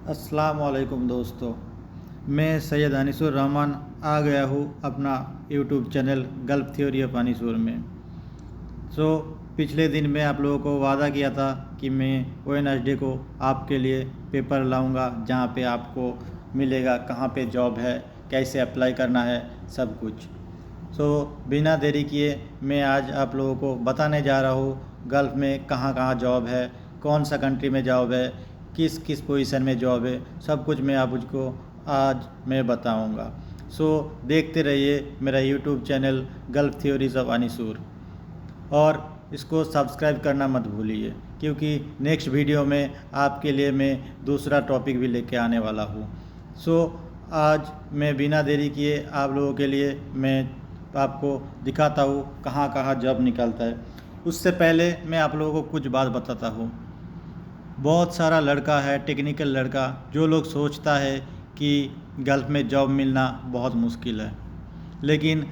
अस्सलाम वालेकुम दोस्तों, मैं सैयद अनीसुर रहमान आ गया हूँ अपना YouTube channel gulf theory of Anisur में। पिछले दिन मैं आप लोगों को वादा किया था कि मैं ONHD को आपके लिए पेपर लाऊंगा जहाँ पे आपको मिलेगा कहाँ पे जॉब है, कैसे अप्लाई करना है, सब कुछ। बिना देरी किए मैं आज आप लोगों को बताने जा रहा हूँ गल्फ़ में कहाँ कहाँ जॉब है, कौन सा कंट्री में जॉब है, किस किस पोजीशन में जॉब है, सब कुछ मैं आपको आज मैं बताऊंगा। देखते रहिए मेरा YouTube channel gulf theories of Anisur और इसको सब्सक्राइब करना मत भूलिए, क्योंकि नेक्स्ट वीडियो में आपके लिए मैं दूसरा टॉपिक भी लेके आने वाला हूँ। आज मैं बिना देरी किए आप लोगों के लिए मैं आपको दिखाता हूँ कहाँ कहाँ जॉब निकलता है। उससे पहले मैं आप लोगों को कुछ बात बताता हूँ। बहुत सारा लड़का है, टेक्निकल लड़का, जो लोग सोचता है कि गल्फ़ में जॉब मिलना बहुत मुश्किल है, लेकिन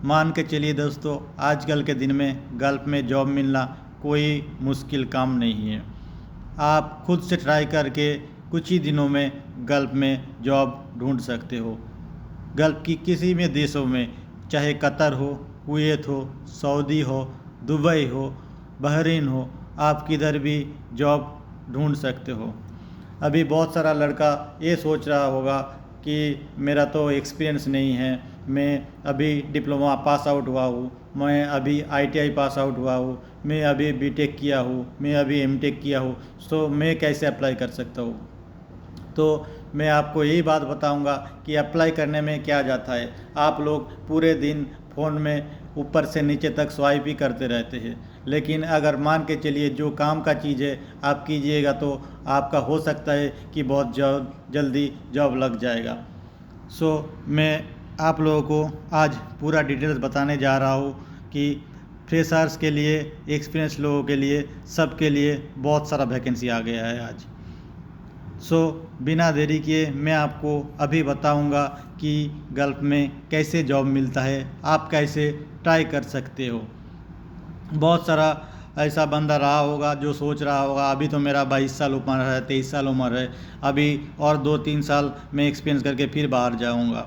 मान के चलिए दोस्तों, आजकल के दिन में गल्फ़ में जॉब मिलना कोई मुश्किल काम नहीं है। आप खुद से ट्राई करके कुछ ही दिनों में गल्फ़ में जॉब ढूंढ सकते हो। गल्फ़ की किसी भी देशों में, चाहे कतर हो, कुवैत हो, सऊदी हो, दुबई हो, बहरीन हो, आप किधर भी जॉब ढूंढ सकते हो। अभी बहुत सारा लड़का ये सोच रहा होगा कि मेरा तो एक्सपीरियंस नहीं है, मैं अभी डिप्लोमा पास आउट हुआ हूँ, मैं अभी ITI पास आउट हुआ हूँ, मैं अभी BTech किया हूँ, मैं अभी MTech किया हूँ, मैं कैसे अप्लाई कर सकता हूँ। तो मैं आपको यही बात बताऊंगा कि अप्लाई करने में क्या जाता है। आप लोग पूरे दिन फ़ोन में ऊपर से नीचे तक स्वाइप ही करते रहते हैं, लेकिन अगर मान के चलिए जो काम का चीज़ है आप कीजिएगा तो आपका हो सकता है कि बहुत जल्दी जॉब लग जाएगा। मैं आप लोगों को आज पूरा डिटेल्स बताने जा रहा हूँ कि फ्रेशर्स के लिए, एक्सपीरियंस लोगों के लिए, सबके लिए बहुत सारा वैकेंसी आ गया है आज। बिना देरी किए मैं आपको अभी बताऊंगा कि गल्फ़ में कैसे जॉब मिलता है, आप कैसे ट्राई कर सकते हो। बहुत सारा ऐसा बंदा रहा होगा जो सोच रहा होगा अभी तो मेरा 22 साल उम्र है, 23 साल उम्र है, अभी और 2-3 साल मैं एक्सपीरियंस करके फिर बाहर जाऊंगा।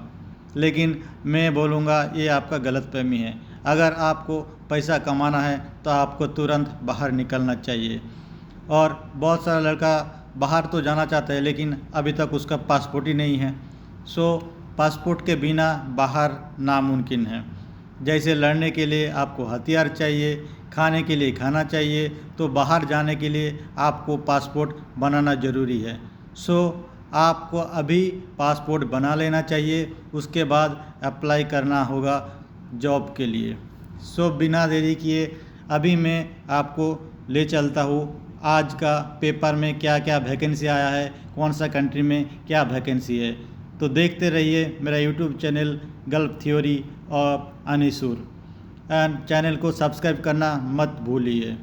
लेकिन मैं बोलूँगा ये आपका गलतफहमी है। अगर आपको पैसा कमाना है तो आपको तुरंत बाहर निकलना चाहिए। और बहुत सारा लड़का बाहर तो जाना चाहता है, लेकिन अभी तक उसका पासपोर्ट ही नहीं है। पासपोर्ट के बिना बाहर नामुमकिन है। जैसे लड़ने के लिए आपको हथियार चाहिए, खाने के लिए खाना चाहिए, तो बाहर जाने के लिए आपको पासपोर्ट बनाना ज़रूरी है। आपको अभी पासपोर्ट बना लेना चाहिए, उसके बाद अप्लाई करना होगा जॉब के लिए। बिना देरी किए अभी मैं आपको ले चलता हूँ आज का पेपर में क्या क्या वैकेंसी आया है, कौन सा कंट्री में क्या वैकेंसी है। तो देखते रहिए मेरा YouTube channel gulf theory of Anisur, and channel को सब्सक्राइब करना मत भूलिए।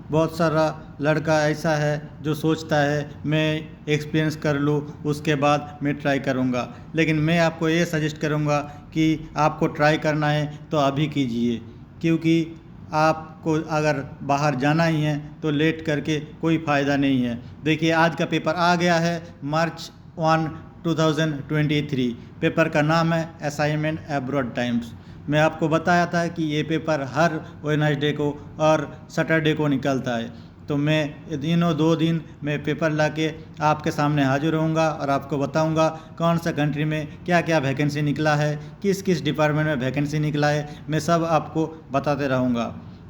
बहुत सारा लड़का ऐसा है जो सोचता है मैं एक्सपीरियंस कर लूँ उसके बाद मैं ट्राई करूँगा, लेकिन मैं आपको ये सजेस्ट करूँगा कि आपको ट्राई करना है तो अभी कीजिए, क्योंकि आपको अगर बाहर जाना ही है तो लेट करके कोई फ़ायदा नहीं है। देखिए आज का पेपर आ गया है, March 1, 2023। पेपर का नाम है असाइनमेंट अब्रॉड टाइम्स। मैं आपको बताया था कि ये पेपर हर वेडनेसडे को और सैटरडे को निकलता है। तो मैं दिनों 2 दिन मैं पेपर लाके आपके सामने हाजिर होऊंगा और आपको बताऊंगा कौन सा कंट्री में क्या क्या वैकेंसी निकला है, किस किस डिपार्टमेंट में वैकेंसी निकला है, मैं सब आपको बताते रहूंगा।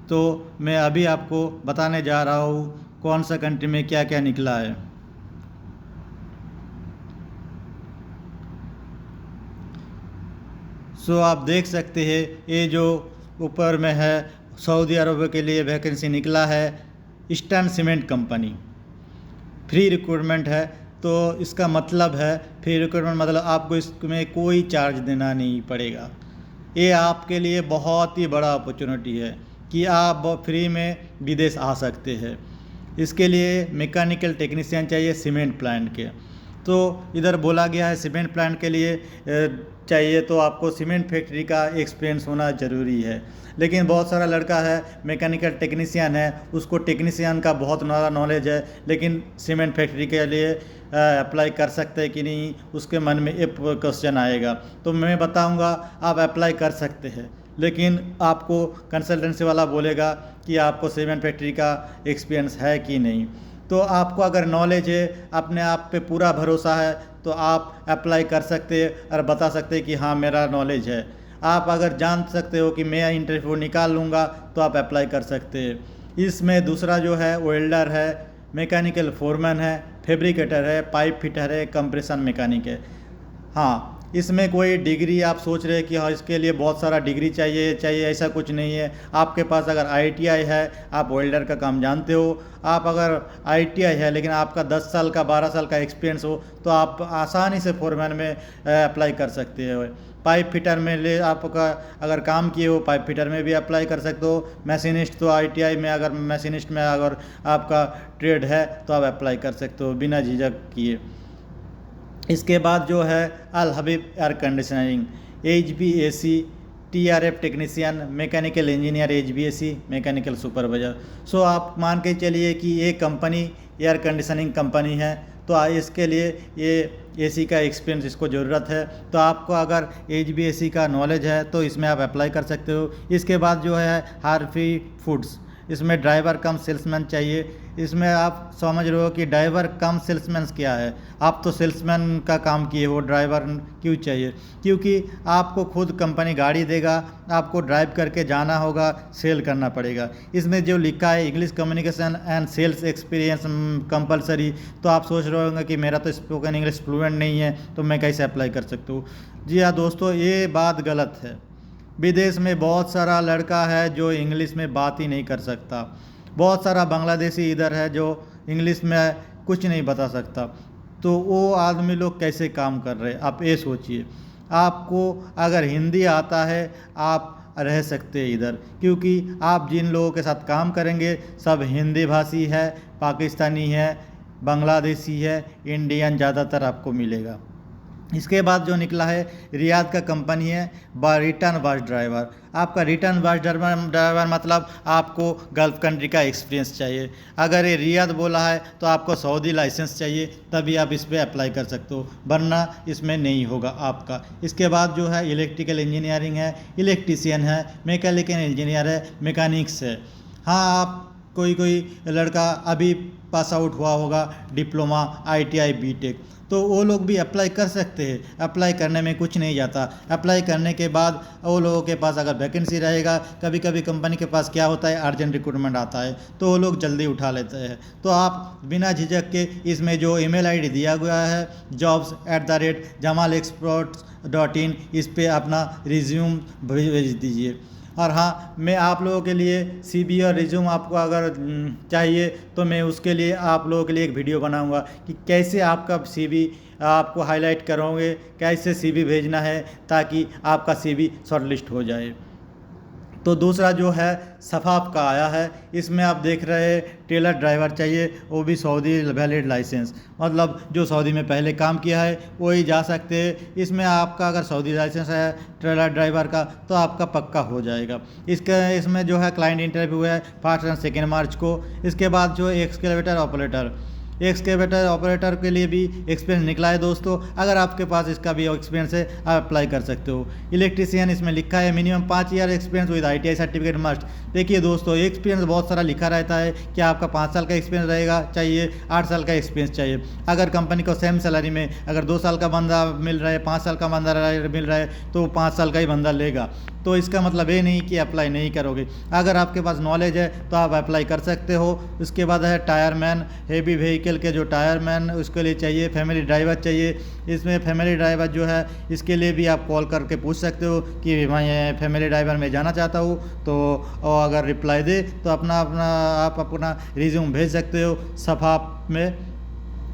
तो मैं अभी आपको बताने जा रहा हूँ कौन सा कंट्री में क्या क्या निकला है। आप देख सकते हैं ये जो ऊपर में है, सऊदी अरब के लिए वैकेंसी निकला है, eastern cement company, free recruitment है। तो इसका मतलब है फ्री रिक्रूटमेंट मतलब आपको इसमें कोई चार्ज देना नहीं पड़ेगा। ये आपके लिए बहुत ही बड़ा अपॉर्चुनिटी है कि आप फ्री में विदेश आ सकते हैं। इसके लिए मैकेनिकल टेक्नीशियन चाहिए सीमेंट प्लांट के। तो इधर बोला गया है सीमेंट प्लांट के लिए चाहिए तो आपको सीमेंट फैक्ट्री का एक्सपीरियंस होना ज़रूरी है। लेकिन बहुत सारा लड़का है मैकेनिकल टेक्नीशियन है, उसको टेक्नीशियन का बहुत नॉलेज है, लेकिन सीमेंट फैक्ट्री के लिए अप्लाई कर सकते हैं कि नहीं, उसके मन में एक क्वेश्चन आएगा। तो मैं बताऊंगा आप अप्लाई कर सकते हैं, लेकिन आपको कंसल्टेंसी वाला बोलेगा कि आपको सीमेंट फैक्ट्री का एक्सपीरियंस है कि नहीं। तो आपको अगर नॉलेज है, अपने आप पे पूरा भरोसा है, तो आप अप्लाई कर सकते हैं और बता सकते हैं कि हाँ मेरा नॉलेज है। आप अगर जान सकते हो कि मैं इंटरव्यू निकाल लूँगा तो आप अप्लाई कर सकते हैं। इसमें दूसरा जो है वेल्डर है, मैकेनिकल फोरमैन है, फैब्रिकेटर है, पाइप फिटर है, कंप्रेशन मैकेनिक है। हाँ, इसमें कोई डिग्री आप सोच रहे हैं कि हाँ इसके लिए बहुत सारा डिग्री चाहिए, ऐसा कुछ नहीं है। आपके पास अगर आईटीआई है, आप वेल्डर का काम जानते हो, आप अगर आईटीआई है लेकिन आपका 10 साल का 12 साल का एक्सपीरियंस हो, तो आप आसानी से फोरमैन में अप्लाई कर सकते हो। पाइप फिटर में ले आपका अगर काम किए हो, पाइप फिटर में भी अप्लाई कर सकते हो। मैशिनिस्ट तो आईटीआई में अगर मैशिनिस्ट में अगर आपका ट्रेड है तो आप अप्लाई कर सकते हो बिना झिझक किए। इसके बाद जो है Al Habib air conditioning, HVAC, TRF technician, mechanical engineer, HVAC mechanical supervisor. So आप मान के चलिए कि ये कंपनी एयर कंडीशनिंग कंपनी है, तो इसके लिए ये AC का एक्सपीरियंस इसको ज़रूरत है। तो आपको अगर HVAC का नॉलेज है तो इसमें आप अप्लाई कर सकते हो। इसके बाद जो है हार्फी फूड्स, इसमें ड्राइवर कम सेल्समैन चाहिए। इसमें आप समझ रहे हो कि ड्राइवर कम सेल्समैन क्या है। आप तो सेल्समैन का काम किए हो, ड्राइवर क्यों चाहिए? क्योंकि आपको खुद कंपनी गाड़ी देगा, आपको ड्राइव करके जाना होगा, सेल करना पड़ेगा। इसमें जो लिखा है English communication and sales experience compulsory, तो आप सोच रहे होंगे कि मेरा तो स्पोकन इंग्लिश फ्लुएंट नहीं है, तो मैं कैसे अप्लाई कर सकता हूँ। जी हाँ दोस्तों, ये बात गलत है। विदेश में बहुत सारा लड़का है जो इंग्लिश में बात ही नहीं कर सकता। बहुत सारा बांग्लादेशी इधर है जो इंग्लिश में कुछ नहीं बता सकता। तो वो आदमी लोग कैसे काम कर रहे हैं, आप ये सोचिए। आपको अगर हिंदी आता है आप रह सकते हैं इधर, क्योंकि आप जिन लोगों के साथ काम करेंगे सब हिंदी भाषी है, पाकिस्तानी है, बांग्लादेशी है, इंडियन ज़्यादातर आपको मिलेगा। इसके बाद जो निकला है रियाद का कंपनी है रिटर्न बस ड्राइवर। आपका रिटर्न बस ड्राइवर मतलब आपको गल्फ कंट्री का एक्सपीरियंस चाहिए। अगर ये रियाद बोला है तो आपको सऊदी लाइसेंस चाहिए, तभी आप इस पर अप्लाई कर सकते हो, वरना इसमें नहीं होगा आपका। इसके बाद जो है इलेक्ट्रिकल इंजीनियरिंग है, इलेक्ट्रीशियन है, मैकेनिकल इंजीनियर है, मैकेनिक्स है। हाँ, आप कोई लड़का अभी पास आउट हुआ होगा डिप्लोमा, ITI, BTech, तो वो लोग भी अप्लाई कर सकते हैं। अप्लाई करने में कुछ नहीं जाता। अप्लाई करने के बाद वो लोगों के पास अगर वैकेंसी रहेगा, कभी कभी कंपनी के पास क्या होता है अर्जेंट रिक्रूटमेंट आता है, तो वो लोग जल्दी उठा लेते हैं। तो आप बिना झिझक के इसमें जो email ID दिया गया है jobs@jamalexports.in, इस पर अपना रिज्यूम भेज दीजिए। और हाँ, मैं आप लोगों के लिए CV और रिज्यूम आपको अगर चाहिए तो मैं उसके लिए आप लोगों के लिए एक वीडियो बनाऊंगा कि कैसे आपका CV आपको हाईलाइट करोगे, कैसे CV भेजना है ताकि आपका CV शॉर्टलिस्ट हो जाए। तो दूसरा जो है सफाप का आया है, इसमें आप देख रहे हैं टेलर ड्राइवर चाहिए, वो भी सऊदी वैलिड लाइसेंस, मतलब जो सऊदी में पहले काम किया है वही जा सकते हैं। इसमें आपका अगर सऊदी लाइसेंस है टेलर ड्राइवर का तो आपका पक्का हो जाएगा। इसमें जो है क्लाइंट इंटरव्यू है 1 और 2 मार्च को। इसके बाद जो एक्सकेवेटर ऑपरेटर के लिए भी एक्सपीरियंस निकला है दोस्तों। अगर आपके पास इसका भी एक्सपीरियंस है आप अप्लाई कर सकते हो। इलेक्ट्रीशियन इसमें लिखा है minimum 5 year experience with ITI certificate must. देखिए दोस्तों, एक्सपीरियंस बहुत सारा लिखा रहता है कि आपका 5 साल का एक्सपीरियंस रहेगा चाहिए, 8 साल का एक्सपीरियंस चाहिए। अगर कंपनी को सेम सैलरी में अगर 2 साल का बंदा मिल रहा है, 5 साल का बंदा मिल रहा है, तो 5 साल का ही बंदा लेगा। तो इसका मतलब ये नहीं कि अप्लाई नहीं करोगे। अगर आपके पास नॉलेज है तो आप अप्लाई कर सकते हो। उसके बाद है टायरमैन, हेवी व्हीकल के जो टायरमैन उसके लिए चाहिए। फैमिली ड्राइवर चाहिए। इसमें फैमिली ड्राइवर जो है इसके लिए भी आप कॉल करके पूछ सकते हो कि मैं फैमिली ड्राइवर में जाना चाहता हूँ, तो अगर रिप्लाई दे तो आप अपना रिज्यूम भेज सकते हो सफाप में।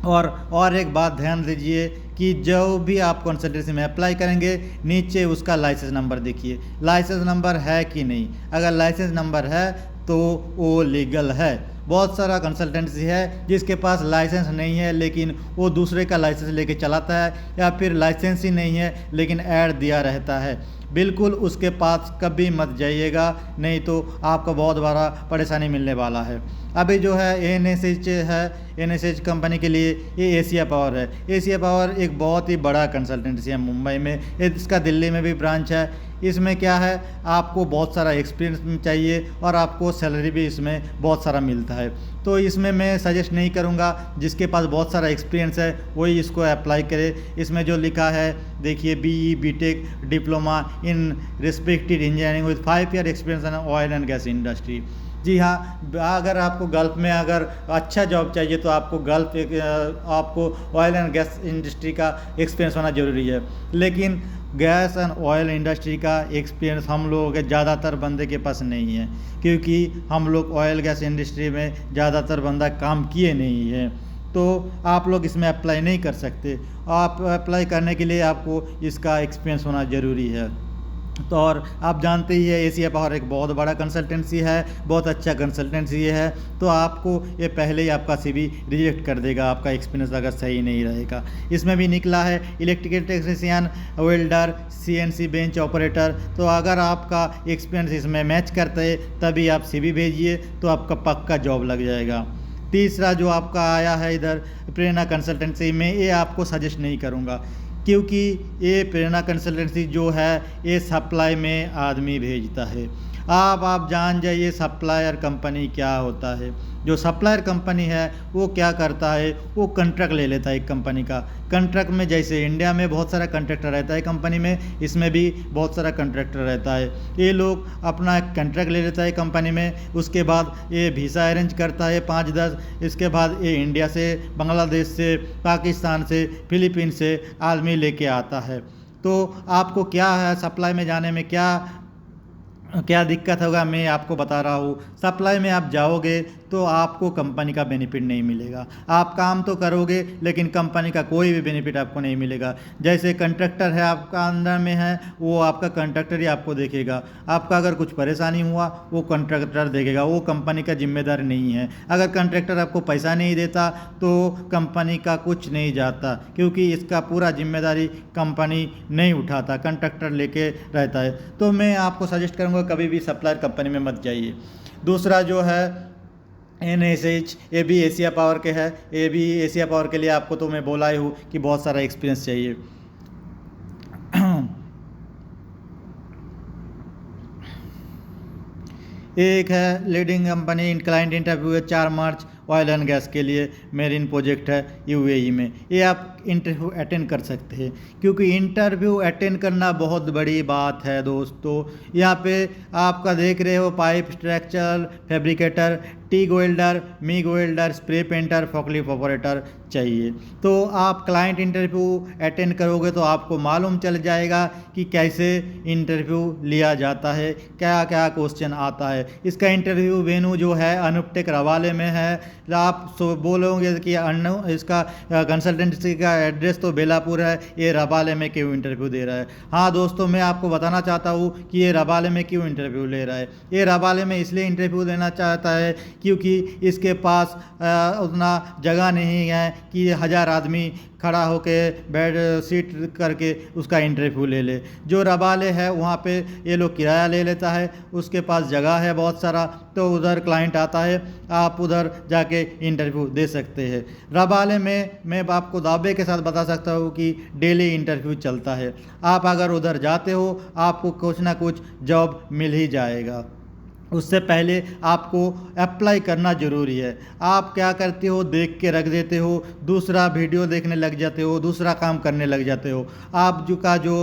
और एक बात ध्यान दीजिए कि जो भी आप कंसल्टेंसी में अप्लाई करेंगे नीचे उसका लाइसेंस नंबर देखिए, लाइसेंस नंबर है कि नहीं। अगर लाइसेंस नंबर है तो वो लीगल है, बहुत सारा कंसल्टेंसी है जिसके पास लाइसेंस नहीं है लेकिन वो दूसरे का लाइसेंस लेके चलाता है, या फिर लाइसेंस ही नहीं है लेकिन ऐड दिया रहता है। बिल्कुल उसके पास कभी मत जाइएगा, नहीं तो आपको बहुत बड़ा परेशानी मिलने वाला है। अभी जो है NSH है, NSH कंपनी के लिए ये एशिया पावर है। एशिया पावर एक बहुत ही बड़ा कंसल्टेंसी है मुंबई में, इसका दिल्ली में भी ब्रांच है। इसमें क्या है, आपको बहुत सारा एक्सपीरियंस चाहिए और आपको सैलरी भी इसमें बहुत सारा मिलता है। तो इसमें मैं सजेस्ट नहीं करूंगा, जिसके पास बहुत सारा एक्सपीरियंस है वही इसको अप्लाई करे। इसमें जो लिखा है देखिए, BE BTech diploma in respected engineering with 5 year experience in oil and gas industry. जी हाँ, अगर आपको गल्फ़ में अगर अच्छा जॉब चाहिए तो आपको ऑयल एंड गैस इंडस्ट्री का एक्सपीरियंस होना ज़रूरी है। लेकिन गैस एंड ऑयल इंडस्ट्री का एक्सपीरियंस हम लोगों के ज़्यादातर बंदे के पास नहीं है, क्योंकि हम लोग ऑयल गैस इंडस्ट्री में ज़्यादातर बंदा काम किए नहीं है। तो आप लोग इसमें अप्लाई नहीं कर सकते। आप अप्लाई करने के लिए आपको इसका एक्सपीरियंस होना ज़रूरी है। तो और आप जानते ही है, एशिया पावर एक बहुत बड़ा कंसल्टेंसी है, बहुत अच्छा कंसल्टेंसी है। तो आपको ये पहले ही आपका CV रिजेक्ट कर देगा, आपका एक्सपीरियंस अगर सही नहीं रहेगा। इसमें भी निकला है electrical technician, welder, CNC bench operator. तो अगर आपका एक्सपीरियंस इसमें मैच करता है तभी आप CV भेजिए, तो आपका पक्का जॉब लग जाएगा। तीसरा जो आपका आया है इधर प्रेरणा कंसल्टेंसी में, ये आपको सजेस्ट नहीं करूँगा, क्योंकि ये प्रेरणा कंसल्टेंसी जो है ये सप्लाई में आदमी भेजता है। आप जान जाइए सप्लायर कंपनी क्या होता है। जो सप्लायर कंपनी है वो क्या करता है, वो कॉन्ट्रैक्ट ले लेता है एक कंपनी का। कॉन्ट्रैक्ट में जैसे इंडिया में बहुत सारा कॉन्ट्रैक्टर रहता है कंपनी में, इसमें भी बहुत सारा कॉन्ट्रैक्टर रहता है। ये लोग अपना कॉन्ट्रैक्ट ले लेता है कंपनी में, उसके बाद ये वीज़ा अरेंज करता है 5-10, इसके बाद ये इंडिया से, बांग्लादेश से, पाकिस्तान से, फिलीपींस से आदमी लेके आता है। तो आपको क्या है सप्लाई में जाने में क्या दिक्कत होगा, मैं आपको बता रहा हूँ। सप्लाई में आप जाओगे तो आपको कंपनी का बेनिफिट नहीं मिलेगा। आप काम तो करोगे लेकिन कंपनी का कोई भी बेनिफिट आपको नहीं मिलेगा। जैसे कंट्रैक्टर है आपका अंदर में है, वो आपका कंट्रैक्टर ही आपको देखेगा। आपका अगर कुछ परेशानी हुआ वो कंट्रैक्टर देखेगा, वो कंपनी का जिम्मेदार नहीं है। अगर कंट्रैक्टर आपको पैसा नहीं देता तो कंपनी का कुछ नहीं जाता, क्योंकि इसका पूरा जिम्मेदारी कंपनी नहीं उठाता, कंट्रैक्टर लेके रहता है। तो मैं आपको सजेस्ट करूँगा कभी भी सप्लायर कंपनी में मत जाइए। दूसरा जो है NSH, ये भी एशिया पावर के है। ये भी एशिया पावर के लिए आपको तो मैं बोला ही हूँ कि बहुत सारा एक्सपीरियंस चाहिए। एक है लीडिंग कंपनी क्लाइंट इंटरव्यू है 4 मार्च, ऑयल एंड गैस के लिए मेरिन प्रोजेक्ट है UAE में। ये आप इंटरव्यू अटेंड कर सकते हैं, क्योंकि इंटरव्यू अटेंड करना बहुत बड़ी बात है दोस्तों। यहाँ पे आपका देख रहे हो pipe structure fabricator, TIG welder, MiG welder, spray painter, forklift operator चाहिए। तो आप क्लाइंट इंटरव्यू अटेंड करोगे तो आपको मालूम चल जाएगा कि कैसे इंटरव्यू लिया जाता है, क्या क्या क्वेश्चन आता है। इसका इंटरव्यू वेन्यू जो है अनूपटेक रवाले में है। आप बोलोगे कि इसका कंसल्टेंसी का एड्रेस तो बेलापुर है, ये रवाले में क्यों इंटरव्यू दे रहा है। हाँ दोस्तों, मैं आपको बताना चाहता हूँ कि ये रवाले में क्यों इंटरव्यू ले रहा है। ये रवाले में इसलिए इंटरव्यू देना चाहता है क्योंकि इसके पास उतना जगह नहीं है कि 1000 आदमी खड़ा होके बेड सीट करके उसका इंटरव्यू ले ले। जो रबाले है वहाँ पे ये लोग किराया ले लेता है, उसके पास जगह है बहुत सारा, तो उधर क्लाइंट आता है, आप उधर जाके इंटरव्यू दे सकते हैं। रबाले में मैं आपको दावे के साथ बता सकता हूँ कि डेली इंटरव्यू चलता है। आप अगर उधर जाते हो आपको कुछ ना कुछ जॉब मिल ही जाएगा। उससे पहले आपको अप्लाई करना ज़रूरी है। आप क्या करते हो, देख के रख देते हो, दूसरा वीडियो देखने लग जाते हो, दूसरा काम करने लग जाते हो। आप जो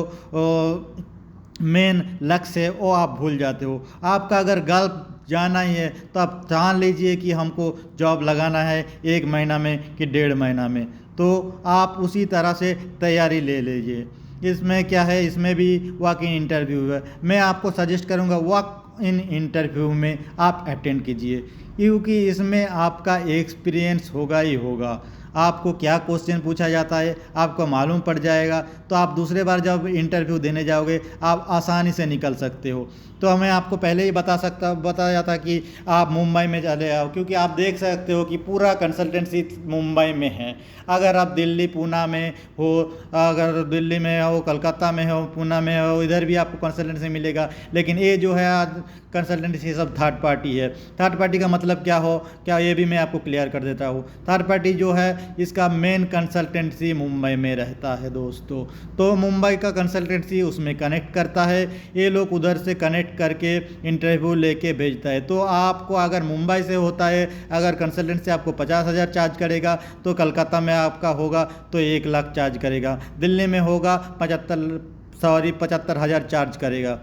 मेन लक्ष्य है वो आप भूल जाते हो। आपका अगर गल्फ जाना ही है तो आप जान लीजिए कि हमको जॉब लगाना है 1 महीना में कि 1.5 महीना में, तो आप उसी तरह से तैयारी ले लीजिए। इसमें क्या है, इसमें भी वॉक इन इंटरव्यू है। मैं आपको सजेस्ट करूँगा वॉक इन इंटरव्यू में आप अटेंड कीजिए, क्योंकि इसमें आपका एक्सपीरियंस होगा ही होगा। आपको क्या क्वेश्चन पूछा जाता है आपको मालूम पड़ जाएगा, तो आप दूसरे बार जब इंटरव्यू देने जाओगे आप आसानी से निकल सकते हो। तो हमें आपको पहले ही बताया था कि आप मुंबई में चले आओ, क्योंकि आप देख सकते हो कि पूरा कंसल्टेंसी मुंबई में है। अगर आप दिल्ली पूना में हो, अगर दिल्ली में हो, कलकत्ता में हो, पूना में हो, इधर भी आपको कंसल्टेंसी मिलेगा। लेकिन ये जो है आज कंसल्टेंसी सब थर्ड पार्टी है। थर्ड पार्टी का मतलब क्या ये भी मैं आपको क्लियर कर देता हूँ। थर्ड पार्टी जो है इसका मेन कंसल्टेंसी मुंबई में रहता है दोस्तों। तो मुंबई का कंसल्टेंसी उसमें कनेक्ट करता है, ये लोग उधर से कनेक्ट करके इंटरव्यू लेके भेजता है। तो आपको अगर मुंबई से होता है, अगर कंसल्टेंसी आपको 50,000 चार्ज करेगा, तो कलकत्ता में आपका होगा तो 1 लाख चार्ज करेगा, दिल्ली में होगा 75,000 चार्ज करेगा।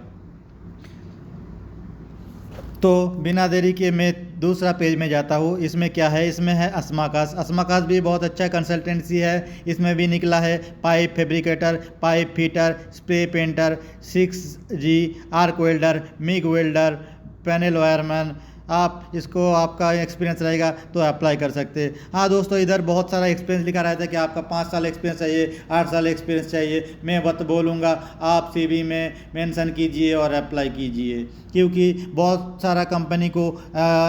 तो बिना देरी के मैं दूसरा पेज में जाता हूँ। इसमें क्या है, इसमें है अस्माकास। अस्माकास भी बहुत अच्छा कंसल्टेंसी है। इसमें भी निकला है pipe fabricator, pipe fitter, spray painter, 6G, arc welder, MiG welder, panel wireman. आप इसको आपका एक्सपीरियंस रहेगा तो अप्लाई कर सकते हैं। हाँ दोस्तों, इधर बहुत सारा एक्सपीरियंस लिखा रहता है कि आपका 5 साल एक्सपीरियंस चाहिए, 8 साल एक्सपीरियंस चाहिए। मैं बोलूँगा आप CV में मेंशन कीजिए और अप्लाई कीजिए, क्योंकि बहुत सारा कंपनी को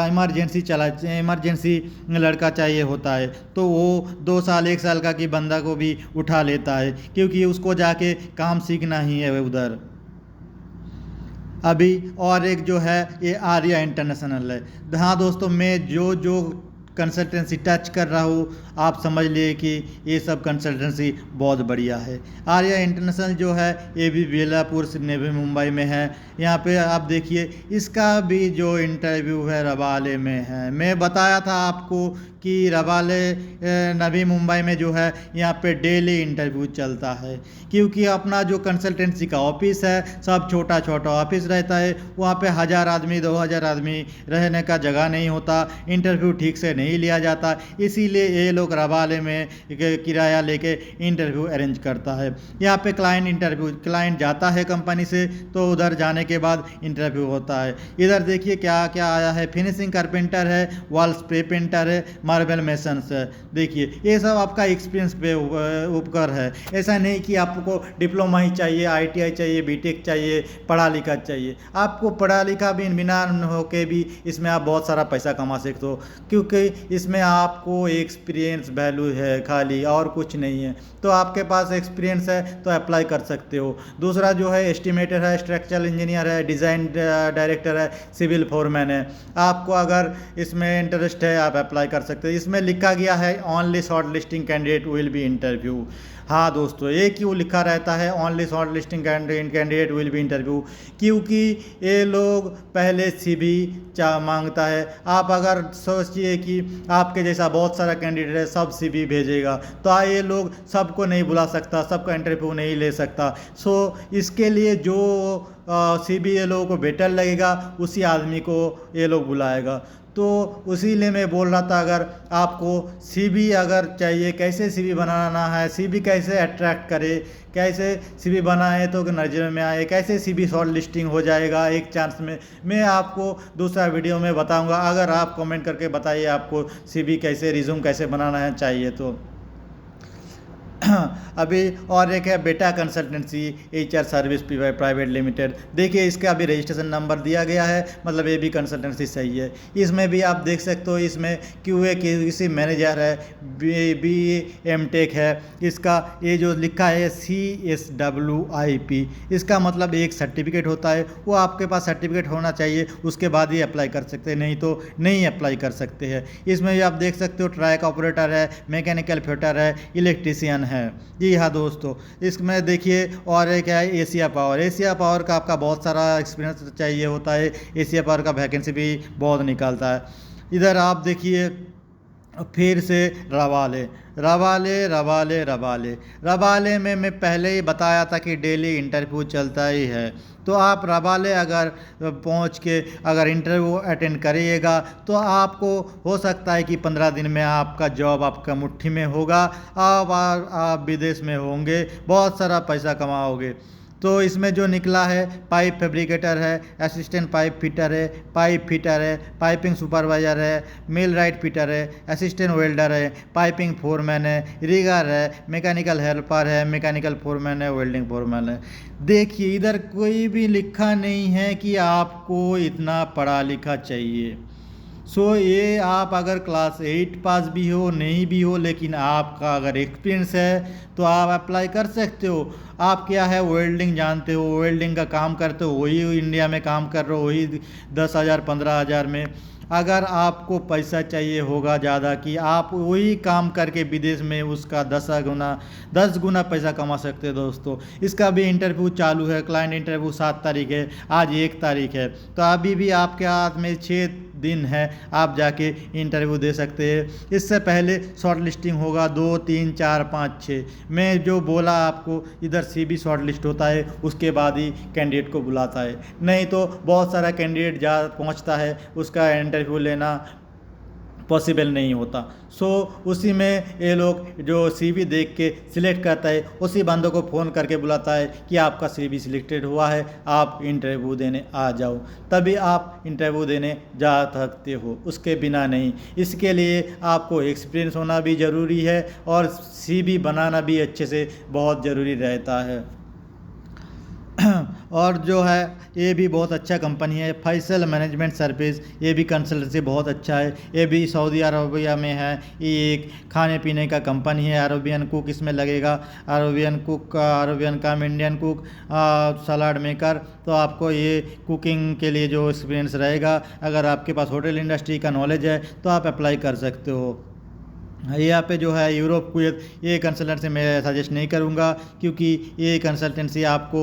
इमरजेंसी लड़का चाहिए होता है, तो वो 2 साल 1 साल का की बंदा को भी उठा लेता है, क्योंकि उसको जाके काम सीखना ही है उधर। अभी और एक जो है ये आर्या इंटरनेशनल है। हाँ दोस्तों, मैं जो कंसल्टेंसी टच कर रहा हूँ आप समझ लिए कि ये सब कंसल्टेंसी बहुत बढ़िया है। आर्या इंटरनेशनल जो है ये भी बेलापुर से नवी मुंबई में है। यहाँ पे आप देखिए इसका भी जो इंटरव्यू है रबाले में है। मैं बताया था आपको कि रबाले नवी मुंबई में जो है यहाँ पे डेली इंटरव्यू चलता है, क्योंकि अपना जो कंसल्टेंसी का ऑफिस है सब छोटा ऑफिस रहता है। वहाँ पे 1000 आदमी 2000 आदमी रहने का जगह नहीं होता, इंटरव्यू ठीक से नहीं लिया जाता, इसीलिए ये लोग रबाले में किराया लेके इंटरव्यू अरेंज करता है। यहाँ पे क्लाइंट जाता है कंपनी से, तो उधर जाने के बाद इंटरव्यू होता है। इधर देखिए क्या क्या आया है, फिनिशिंग कारपेंटर है, वॉल स्प्रे पेंटर है, मार्बल मेसन्स है। देखिए ये सब आपका एक्सपीरियंस पे उपकर है। ऐसा नहीं कि आपको डिप्लोमा ही चाहिए, ITI चाहिए, BTech चाहिए, पढ़ा लिखा चाहिए। आपको पढ़ा लिखा भी बिना होके भी इसमें आप बहुत सारा पैसा कमा सकते हो, क्योंकि इसमें आपको एक्सपीरियंस वैल्यू है खाली, और कुछ नहीं है। तो आपके पास एक्सपीरियंस है तो अप्लाई कर सकते हो। दूसरा जो है एस्टिमेटर है, स्ट्रक्चरल इंजीनियर है, डिज़ाइन डायरेक्टर है, सिविल फोरमैन है। आपको अगर इसमें इंटरेस्ट है आप अप्लाई कर सकते हो। इसमें लिखा गया है only short listing candidate will be interview. हाँ दोस्तों, ये क्यों लिखा रहता है only short listing candidate will be interview, क्योंकि ये लोग पहले CV मांगता है। आप अगर सोचिए कि आपके जैसा बहुत सारा कैंडिडेट है, सब CV भेजेगा, तो ये लोग सबको नहीं बुला सकता, सबका इंटरव्यू नहीं ले सकता। सो इसके लिए जो CV ये लोगों को बेटर लगेगा उसी आदमी को ये लोग बुलाएगा। तो उसी लिए मैं बोल रहा था, अगर आपको CV अगर चाहिए, कैसे CV बनाना है, CV कैसे अट्रैक्ट करे, कैसे CV बनाए तो नजर में आए, कैसे CV शॉर्ट लिस्टिंग हो जाएगा एक चांस में, मैं आपको दूसरा वीडियो में बताऊंगा। अगर आप कमेंट करके बताइए आपको CV कैसे, रिज्यूम कैसे बनाना है चाहिए तो। अभी और एक है बेटा consultancy HR service private limited. देखिए इसका अभी रजिस्ट्रेशन नंबर दिया गया है, मतलब ये भी कंसल्टेंसी सही है। इसमें भी आप देख सकते हो, इसमें QA किसी मैनेजर है, BMTech है। इसका ये जो लिखा है CSWIP, इसका मतलब एक सर्टिफिकेट होता है, वो आपके पास सर्टिफिकेट होना चाहिए, उसके बाद ही अप्लाई कर सकते हैं, नहीं तो नहीं अप्लाई कर सकते हैं। इसमें भी आप देख सकते हो ट्रैक ऑपरेटर है, मैकेनिकल फिटर है, इलेक्ट्रीशियन है। जी हाँ दोस्तों, इसमें देखिए और एक है एशिया पावर का आपका बहुत सारा एक्सपीरियंस चाहिए होता है। एशिया पावर का वैकेंसी भी बहुत निकालता है। इधर आप देखिए फिर से रबाले में मैं पहले ही बताया था कि डेली इंटरव्यू चलता ही है। तो आप रबाले अगर पहुंच के अगर इंटरव्यू अटेंड करिएगा तो आपको हो सकता है कि 15 दिन में आपका जॉब आपका मुट्ठी में होगा। आप विदेश में होंगे, बहुत सारा पैसा कमाओगे। तो इसमें जो निकला है, पाइप फैब्रिकेटर है, असिस्टेंट पाइप फिटर है, पाइप फिटर है, पाइपिंग सुपरवाइजर है, मिल राइट फिटर है, असिस्टेंट वेल्डर है, पाइपिंग फोरमैन है, रिगर है, मैकेनिकल हेल्पर है, मैकेनिकल फोरमैन है, वेल्डिंग फोरमैन है। देखिए इधर कोई भी लिखा नहीं है कि आपको इतना पढ़ा लिखा चाहिए। ये आप अगर क्लास 8 पास भी हो, नहीं भी हो, लेकिन आपका अगर एक्सपीरियंस है तो आप अप्लाई कर सकते हो। आप क्या है, वेल्डिंग जानते हो, वेल्डिंग का काम करते हो, वही इंडिया में काम कर रहे हो, वही 10,000 15,000 में। अगर आपको पैसा चाहिए होगा ज़्यादा कि आप वही काम करके विदेश में उसका 10 गुना पैसा कमा सकते हो दोस्तों। इसका भी इंटरव्यू चालू है, क्लाइंट इंटरव्यू 7 तारीख है, आज 1 तारीख है, तो अभी भी आपके हाथ में 6 दिन है, आप जाके इंटरव्यू दे सकते हैं। इससे पहले शॉर्ट लिस्टिंग होगा 2 3 4 5 6। मैं जो बोला आपको, इधर CV शॉर्ट लिस्ट होता है, उसके बाद ही कैंडिडेट को बुलाता है, नहीं तो बहुत सारा कैंडिडेट जा पहुंचता है, उसका इंटरव्यू लेना पॉसिबल नहीं होता। उसी में ये लोग जो CV देख के सिलेक्ट करता है, उसी बंदों को फ़ोन करके बुलाता है कि आपका CV सिलेक्टेड हुआ है, आप इंटरव्यू देने आ जाओ, तभी आप इंटरव्यू देने जा सकते हो, उसके बिना नहीं। इसके लिए आपको एक्सपीरियंस होना भी ज़रूरी है और CV बनाना भी अच्छे से बहुत ज़रूरी रहता है। और जो है ये भी बहुत अच्छा कंपनी है, फैसल मैनेजमेंट सर्विस, ये भी कंसल्टेंसी बहुत अच्छा है, ये भी सऊदी अरबिया में है। ये एक खाने पीने का कंपनी है, अरबियन कुक इसमें लगेगा, अरबियन कुक, अरबियन काम, इंडियन कुक, सलाड मेकर। तो आपको ये कुकिंग के लिए जो एक्सपीरियंस रहेगा, अगर आपके पास होटल इंडस्ट्री का नॉलेज है तो आप अप्लाई कर सकते हो। यहाँ पे जो है यूरोप कुवैत, ये कंसल्टेंसी मैं सजेस्ट नहीं करूँगा, क्योंकि ये कंसल्टेंसी आपको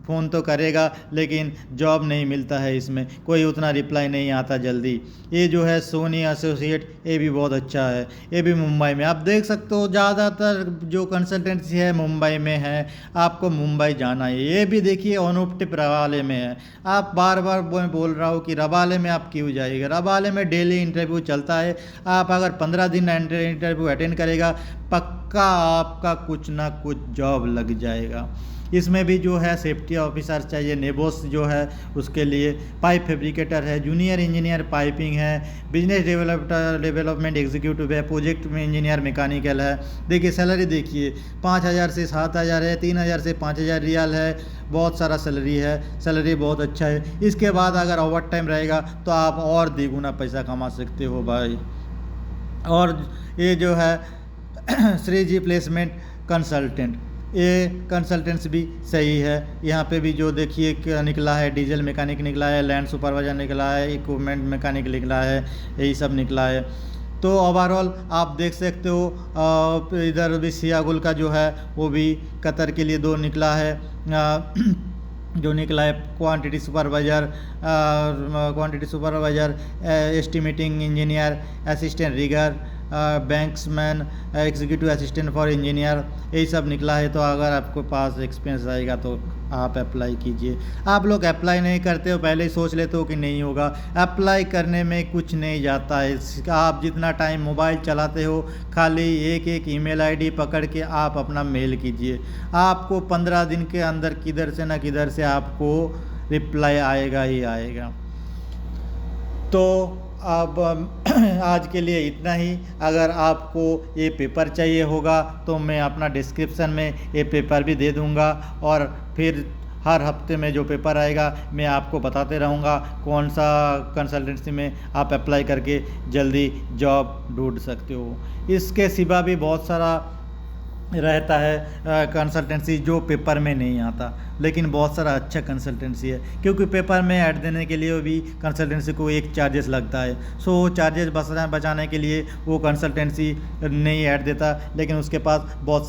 फ़ोन तो करेगा लेकिन जॉब नहीं मिलता है, इसमें कोई उतना रिप्लाई नहीं आता जल्दी। ये जो है सोनी एसोसिएट, ये भी बहुत अच्छा है, ये भी मुंबई में। आप देख सकते हो ज़्यादातर जो कंसल्टेंसी है मुंबई में है, आपको मुंबई जाना है। ये भी देखिए ऑनोप्टिप रवाले में है। आप बार बार बोल रहा हूँ कि रवाले में आप क्यों जाइएगा, रवाले में डेली इंटरव्यू चलता है। आप अगर 15 दिन इंटरव्यू अटेंड करेगा, पक्का आपका कुछ ना कुछ जॉब लग जाएगा। इसमें भी जो है सेफ्टी ऑफिसर चाहिए, नेबोस जो है उसके लिए, पाइप फैब्रिकेटर है, जूनियर इंजीनियर पाइपिंग है, बिजनेस डेवलपमेंट एग्जीक्यूटिव है, प्रोजेक्ट में इंजीनियर मैकेनिकल है। देखिए सैलरी देखिए 5,000 से 7,000 है, 3,000 से 5,000 रियाल है, बहुत सारा सैलरी है, सैलरी बहुत अच्छा है। इसके बाद अगर ओवर टाइम रहेगा तो आप और द्विगुना पैसा कमा सकते हो भाई। और ये जो है श्रीजी प्लेसमेंट कंसल्टेंट, ये कंसल्टेंट्स भी सही है। यहाँ पे भी जो देखिए क्या निकला है, डीजल मैकेनिक निकला है, लैंड सुपरवाइजर निकला है, इक्विपमेंट मैकेनिक निकला है, यही सब निकला है। तो ओवरऑल आप देख सकते हो, इधर भी सियागुल का जो है वो भी कतर के लिए 2 निकला है, जो निकला है quantity supervisor, estimating engineer, assistant rigger, banksman, executive assistant for engineer, यही सब निकला है। तो अगर आपके पास एक्सपीरियंस आएगा तो आप अप्लाई कीजिए। आप लोग अप्लाई नहीं करते हो, पहले ही सोच लेते हो कि नहीं होगा। अप्लाई करने में कुछ नहीं जाता है। आप जितना टाइम मोबाइल चलाते हो, खाली एक ईमेल आईडी पकड़ के आप अपना मेल कीजिए, आपको 15 दिन के अंदर किधर से ना किधर से आपको रिप्लाई आएगा ही आएगा। तो अब आज के लिए इतना ही। अगर आपको ये पेपर चाहिए होगा तो मैं अपना डिस्क्रिप्शन में ये पेपर भी दे दूँगा, और फिर हर हफ्ते में जो पेपर आएगा मैं आपको बताते रहूँगा कौन सा कंसल्टेंसी में आप अप्लाई करके जल्दी जॉब ढूंढ सकते हो। इसके सिवा भी बहुत सारा रहता है कंसल्टेंसी जो पेपर में नहीं आता, लेकिन बहुत सारा अच्छा कंसल्टेंसी है, क्योंकि पेपर में ऐड देने के लिए भी कंसल्टेंसी को एक चार्जेस लगता है। चार्जेस बचाने के लिए वो कंसल्टेंसी नहीं ऐड देता, लेकिन उसके पास बहुत सारा